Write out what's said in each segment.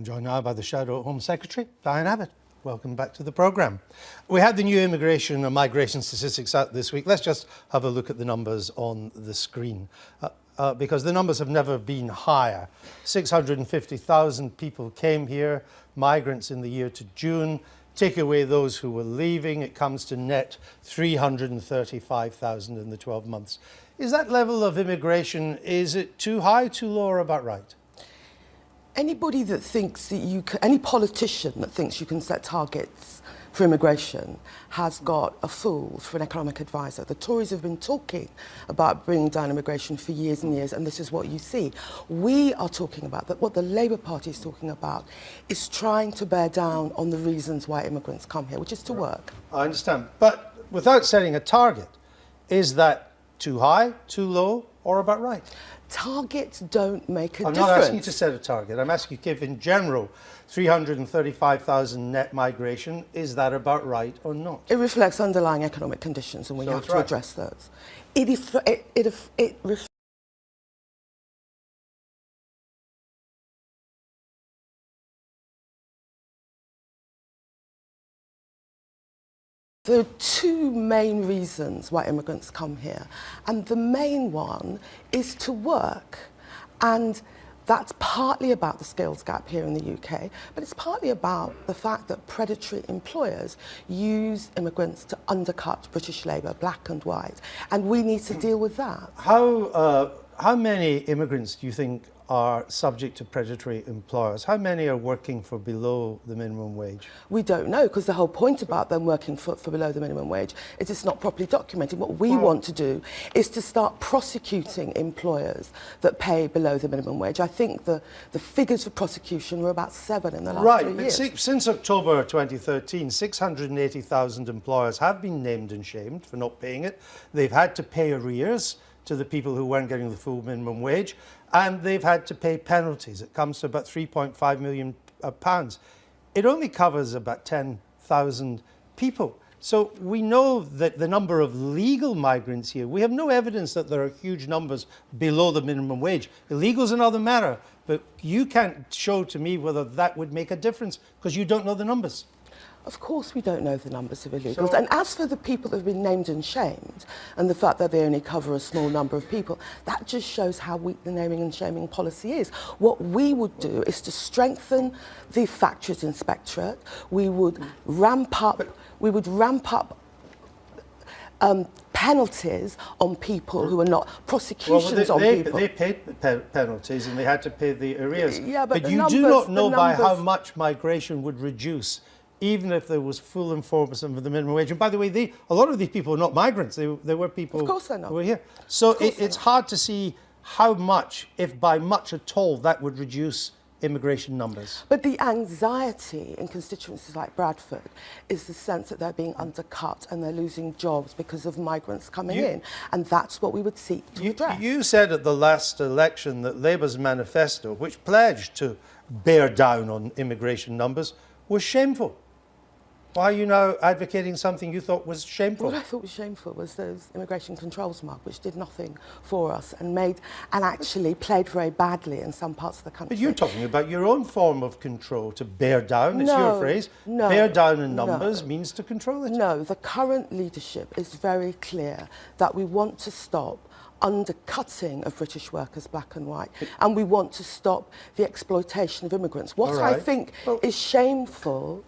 I'm joined now by the Shadow Home Secretary, Diane Abbott. Welcome back to the programme. We had the new immigration and migration statistics out this week. Let's just have a look at the numbers on the screen, because the numbers have never been higher. 650,000 people came here, migrants in the year to June. Take away those who were leaving, it comes to net 335,000 in the 12 months. Is that level of immigration, is it too high, too low, or about right? Anybody that thinks that you can, any politician that thinks you can set targets for immigration has got a fool for an economic advisor. The Tories have been talking about bringing down immigration for years and years, and this is what you see. We are talking about that. What the Labour Party is talking about is trying to bear down on the reasons why immigrants come here, which is to work. I understand, but without setting a target, is that too high, too low, or about right? Targets don't make a difference. I'm not asking you to set a target. I'm asking you to give, in general, 335,000 net migration. Is that about right or not? It reflects underlying economic conditions, and we have to address those. It reflects There are two main reasons why immigrants come here, and the main one is to work, and that's partly about the skills gap here in the UK, but it's partly about the fact that predatory employers use immigrants to undercut British labour, black and white, and we need to deal with that. How many immigrants do you think are subject to predatory employers? How many are working for below the minimum wage? We don't know, because the whole point about them working for below the minimum wage is it's not properly documented. What we want to do is to start prosecuting employers that pay below the minimum wage. I think the figures for prosecution were about 7 in the last 3 years. But since October 2013, 680,000 employers have been named and shamed for not paying it. They've had to pay arrears to the people who weren't getting the full minimum wage, and they've had to pay penalties. It comes to about £3.5 million. It only covers about 10,000 people. So we know that the number of legal migrants here, we have no evidence that there are huge numbers below the minimum wage. Illegal's another matter, but you can't show to me whether that would make a difference, because you don't know the numbers. Of course we don't know the numbers of illegals. And as for the people that have been named and shamed, and the fact that they only cover a small number of people, that just shows how weak the naming and shaming policy is. What we would do is to strengthen the Factories Inspectorate. We would ramp up penalties on people who are not, prosecutions on people. They paid penalties and they had to pay the arrears. Yeah, but you do not know by how much migration would reduce, even if there was full enforcement of the minimum wage. And by the way, a lot of these people are not migrants. They were people who were here. So it's hard to see how much, if by much at all, that would reduce immigration numbers. But the anxiety in constituencies like Bradford is the sense that they're being undercut and they're losing jobs because of migrants coming in. And that's what we would seek to address. You said at the last election that Labour's manifesto, which pledged to bear down on immigration numbers, was shameful. Why are you now advocating something you thought was shameful? What I thought was shameful was those immigration controls mug, which did nothing for us and actually played very badly in some parts of the country. But you're talking about your own form of control, to bear down, it's your phrase. No, bear down in numbers means to control it. No, the current leadership is very clear that we want to stop undercutting of British workers, black and white, and we want to stop the exploitation of immigrants. What I think is shameful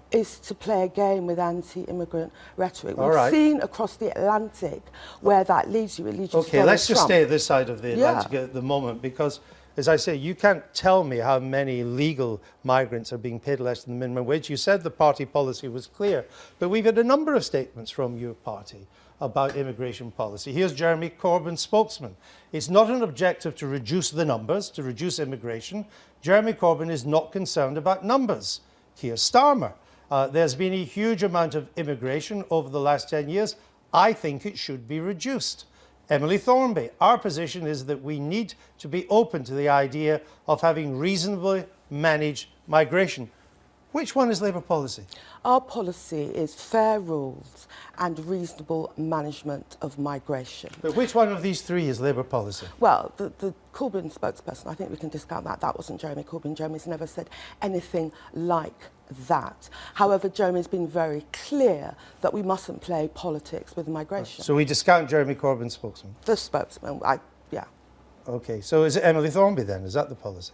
is to play a game with anti-immigrant rhetoric. We've seen across the Atlantic where that leads you. It leads you to Donald let's just Trump. stay at this side of the Atlantic at the moment, because, as I say, you can't tell me how many legal migrants are being paid less than the minimum wage. You said the party policy was clear, but we've had a number of statements from your party about immigration policy. Here's Jeremy Corbyn's spokesman. It's not an objective to reduce the numbers, to reduce immigration. Jeremy Corbyn is not concerned about numbers. Keir Starmer. There's been a huge amount of immigration over the last 10 years. I think it should be reduced. Emily Thornby, our position is that we need to be open to the idea of having reasonably managed migration. Which one is Labour policy? Our policy is fair rules and reasonable management of migration. But which one of these three is Labour policy? Well, the Corbyn spokesperson, I think we can discount that. That wasn't Jeremy Corbyn. Jeremy's never said anything like that. However, Jeremy's been very clear that we mustn't play politics with migration. So we discount Jeremy Corbyn's spokesman? The spokesman, yeah. OK, so is it Emily Thornby then? Is that the policy?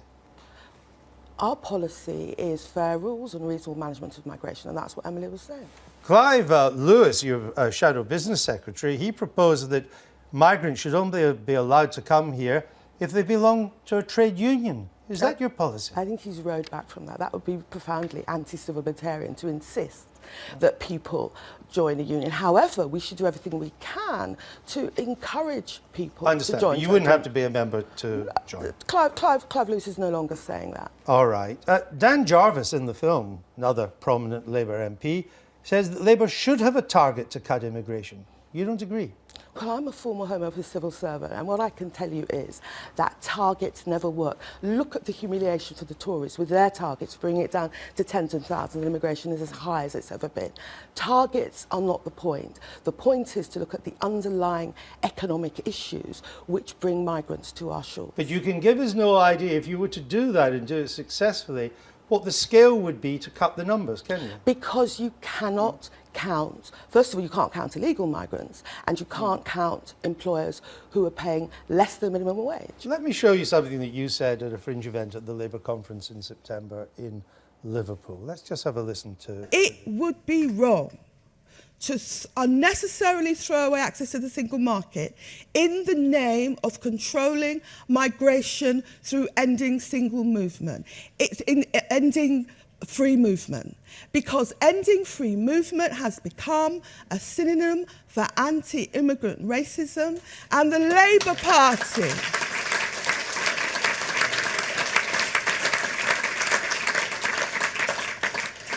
Our policy is fair rules and reasonable management of migration, and that's what Emily was saying. Clive Lewis, your shadow business secretary, he proposed that migrants should only be allowed to come here if they belong to a trade union. Is that your policy? I think he's rowed back from that. That would be profoundly anti-civil libertarian to insist that people join a union. However, we should do everything we can to encourage people to join. You wouldn't have to be a member to join. Clive Lewis is no longer saying that. All right. Dan Jarvis in the film, another prominent Labour MP, says that Labour should have a target to cut immigration. You don't agree? Well, I'm a former Home Office civil servant, and what I can tell you is that targets never work. Look at the humiliation for the Tories with their targets, bringing it down to tens of thousands, and immigration is as high as it's ever been. Targets are not the point. The point is to look at the underlying economic issues which bring migrants to our shores. But you can give us no idea, if you were to do that and do it successfully, what the scale would be to cut the numbers, can you? Because you cannot count, first of all, you can't count illegal migrants, and you can't count employers who are paying less than minimum wage. Let me show you something that you said at a fringe event at the Labour conference in September in Liverpool. Let's just have a listen to it. Would be wrong to unnecessarily throw away access to the single market in the name of controlling migration through ending single movement. It's in ending free movement, because ending free movement has become a synonym for anti-immigrant racism, and the Labour Party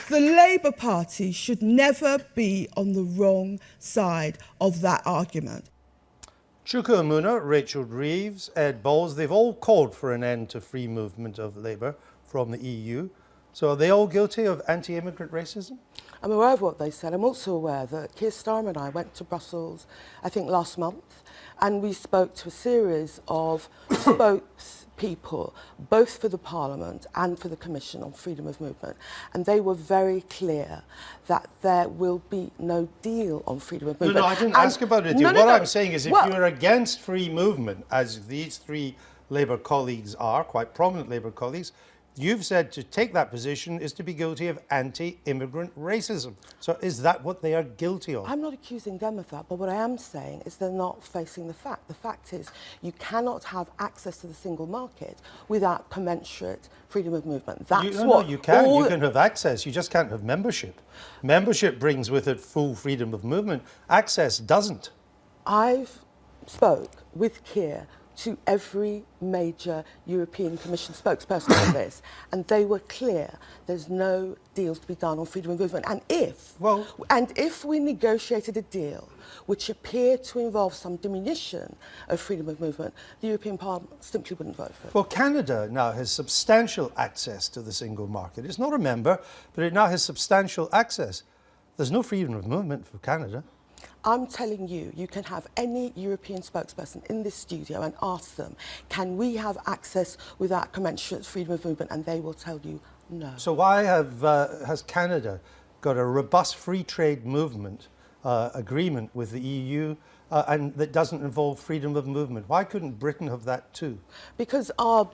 the Labour Party should never be on the wrong side of that argument. Chuka Umunna, Rachel Reeves, Ed Balls, they've all called for an end to free movement of labour from the EU. So are they all guilty of anti-immigrant racism? I'm aware of what they said. I'm also aware that Keir Starmer and I went to Brussels, I think last month, and we spoke to a series of spokespeople, both for the Parliament and for the Commission on freedom of movement. And they were very clear that there will be no deal on freedom of movement. No, I didn't ask about a deal. What I'm saying is if you're against free movement, as these three Labour colleagues are, quite prominent Labour colleagues, you've said to take that position is to be guilty of anti-immigrant racism. So is that what they are guilty of? I'm not accusing them of that, but what I am saying is they're not facing the fact. The fact is you cannot have access to the single market without commensurate freedom of movement. That's you can. You can have access. You just can't have membership. Membership brings with it full freedom of movement. Access doesn't. I've spoke with Keir to every major European Commission spokesperson on this, and they were clear there's no deals to be done on freedom of movement. And if we negotiated a deal which appeared to involve some diminution of freedom of movement, the European Parliament simply wouldn't vote for it. Well, Canada now has substantial access to the single market. It's not a member, but it now has substantial access. There's no freedom of movement for Canada. I'm telling you, you can have any European spokesperson in this studio and ask them, can we have access without commensurate freedom of movement? And they will tell you no. So why has Canada got a robust free trade movement agreement with the EU and that doesn't involve freedom of movement? Why couldn't Britain have that too? Because our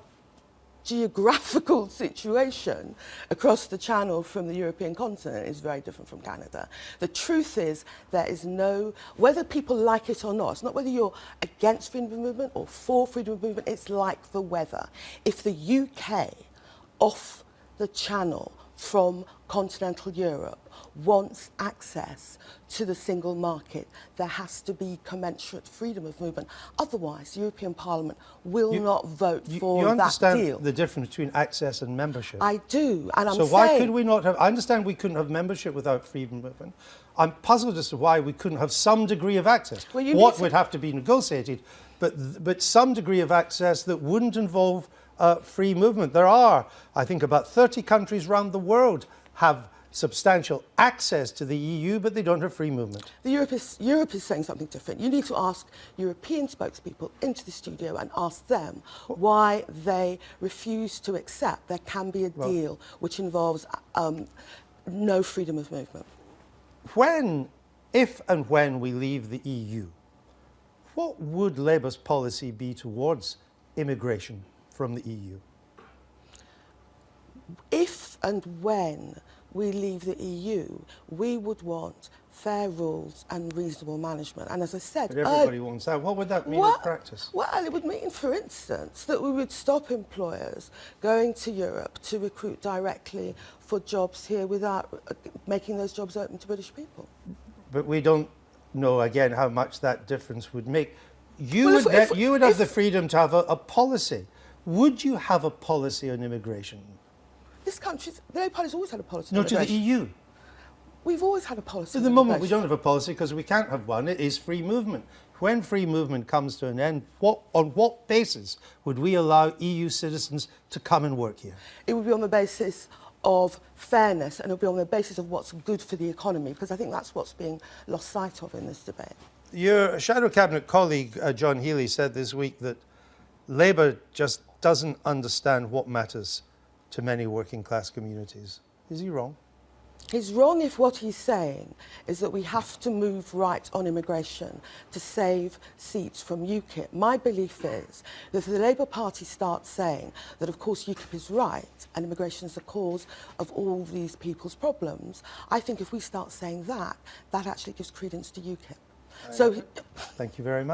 geographical situation across the channel from the European continent is very different from Canada. The truth is there is no, whether people like it or not, it's not whether you're against freedom of movement or for freedom of movement, it's like the weather. If the UK off the channel from continental Europe wants access to the single market, there has to be commensurate freedom of movement. Otherwise, the European Parliament will not vote for that deal. You understand the difference between access and membership? I do, and I'm saying... So why could we not have... I understand we couldn't have membership without freedom of movement. I'm puzzled as to why we couldn't have some degree of access. What would have to be negotiated, but some degree of access that wouldn't involve free movement. There are, I think, about 30 countries around the world have substantial access to the EU, but they don't have free movement. Europe is saying something different. You need to ask European spokespeople into the studio and ask them why they refuse to accept there can be a deal which involves no freedom of movement. If and when we leave the EU, what would Labour's policy be towards immigration from the EU? If and when we leave the EU, we would want fair rules and reasonable management. And as I said, but everybody wants that. What would that mean in practice? Well, it would mean, for instance, that we would stop employers going to Europe to recruit directly for jobs here without making those jobs open to British people. But we don't know, again, how much that difference would make. You would have the freedom to have a policy. Would you have a policy on immigration? This country, the Labour Party's always had a policy on No, to the EU. We've always had a policy. At the moment, we don't have a policy because we can't have one. It is free movement. When free movement comes to an end, on what basis would we allow EU citizens to come and work here? It would be on the basis of fairness, and it would be on the basis of what's good for the economy, because I think that's what's being lost sight of in this debate. Your Shadow Cabinet colleague, John Healey, said this week that Labour just doesn't understand what matters to many working class communities. Is he wrong? He's wrong if what he's saying is that we have to move right on immigration to save seats from UKIP. My belief is that if the Labour Party starts saying that, of course, UKIP is right and immigration is the cause of all these people's problems, I think if we start saying that, that actually gives credence to UKIP. Thank you very much.